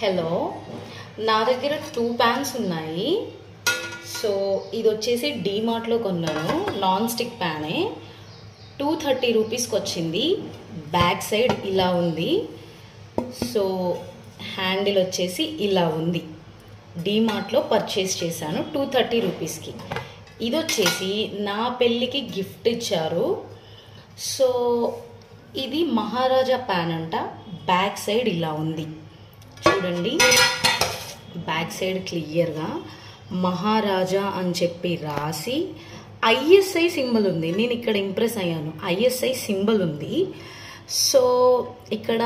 Hello, నా దగ్గర 2 fans ఉన్నాయి. సో ఇది వచ్చేసి డీమార్ట్లో కొన్నాను. నాన్ స్టిక్ ప్యానే 230 రూపీస్కి వచ్చింది. బ్యాక్ సైడ్ ఇలా ఉంది. సో హ్యాండిల్ వచ్చేసి ఇలా ఉంది. డీమార్ట్లో పర్చేస్ చేశాను 230 రూపీస్కి. ఇది వచ్చేసి నా పెళ్ళికి గిఫ్ట్ ఇచ్చారు. సో ఇది మహారాజా ప్యాన్ అంట. బ్యాక్ సైడ్ ఇలా ఉంది చూడండి. బ్యాక్ సైడ్ క్లియర్గా మహారాజా అని చెప్పి రాసి ఐఎస్ఐ సింబల్ ఉంది. నేను ఇక్కడ ఇంప్రెస్ అయ్యాను. ఐఎస్ఐ సింబల్ ఉంది. సో ఇక్కడ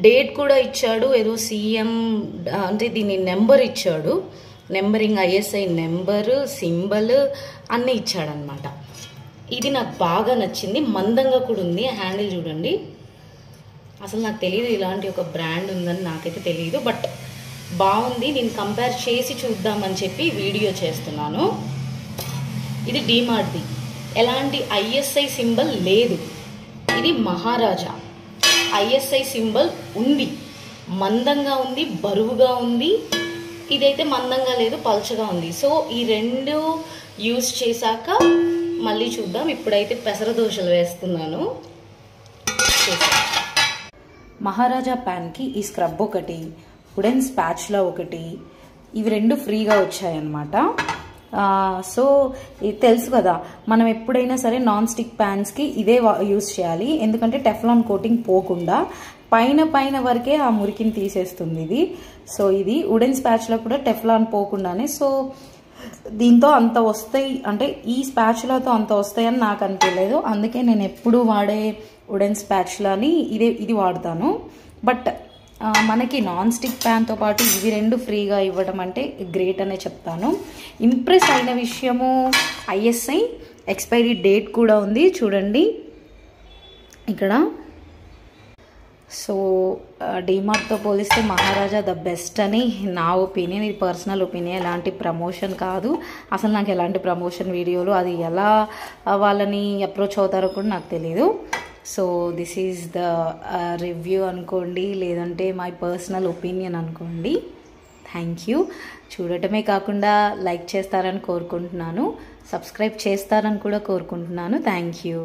డేట్ కూడా ఇచ్చాడు. ఏదో సీఎం అంటే దీని నెంబర్ ఇచ్చాడు. నెంబరింగ్ ఐఎస్ఐ నెంబరు సింబల్ అన్నీ ఇచ్చాడనమాట. ఇది నాకు బాగా నచ్చింది. మందంగా కూడా ఉంది. హ్యాండిల్ చూడండి. అసలు నాకు తెలియదు ఇలాంటి ఒక బ్రాండ్ ఉందని, నాకైతే తెలియదు. బట్ బాగుంది. నేను కంపేర్ చేసి చూద్దామని చెప్పి వీడియో చేస్తున్నాను. ఇది డీమార్ట్ది. ఎలాంటి ఐఎస్ఐ సింబల్ లేదు. ఇది మహారాజా. ఐఎస్ఐ సింబల్ ఉంది. మందంగా ఉంది, బరువుగా ఉంది. ఇదైతే మందంగా లేదు, పల్చగా ఉంది. సో ఈ రెండు యూజ్ చేశాక మళ్ళీ చూద్దాం. ఇప్పుడైతే పెసర దోశలు వేస్తున్నాను. మహారాజా ప్యాన్కి ఈ స్క్రబ్ ఒకటి, వుడెన్ స్పాచులా ఒకటి, ఇవి రెండు ఫ్రీగా వచ్చాయన్నమాట. సో ఇది తెలుసు కదా, మనం ఎప్పుడైనా సరే నాన్ స్టిక్ ప్యాన్స్కి ఇదే యూజ్ చేయాలి. ఎందుకంటే టెఫ్లాన్ కోటింగ్ పోకుండా పైన వరకే ఆ మురికిని తీసేస్తుంది ఇది. సో ఇది వుడెన్ స్పాచులా కూడా టెఫ్లాన్ పోకుండానే. సో దీంతో అంత వస్తాయి అంటే ఈ స్పాచులాతో అంత వస్తాయని నాకు అనిపించలేదు. అందుకే నేను ఎప్పుడు వాడే వుడెన్ స్పాచులాని ఇది వాడతాను. బట్ మనకి నాన్ స్టిక్ ప్యాన్తో పాటు ఇవి రెండు ఫ్రీగా ఇవ్వడం అంటే గ్రేట్ అనే చెప్తాను. ఇంప్రెస్ అయిన విషయము ఐఎస్ఐ ఎక్స్పైరీ డేట్ కూడా ఉంది చూడండి ఇక్కడ. సో డీమార్ట్తో పోలిస్తే మహారాజా ద బెస్ట్ అని నా ఒపీనియన్. ఇది పర్సనల్ ఒపీనియన్, ఎలాంటి ప్రమోషన్ కాదు. అసలు నాకు ఎలాంటి ప్రమోషన్ వీడియోలు, అది ఎలా వాళ్ళని అప్రోచ్ అవుతారో కూడా నాకు తెలీదు. So this is the review అనుకోండి, లేదంటే మై పర్సనల్ ఒపీనియన్ అనుకోండి. Thank you. చూడటమే కాకుండా లైక్ చేస్తారని కోరుకుంటున్నాను, సబ్స్క్రైబ్ చేస్తారని కూడా కోరుకుంటున్నాను. Thank you.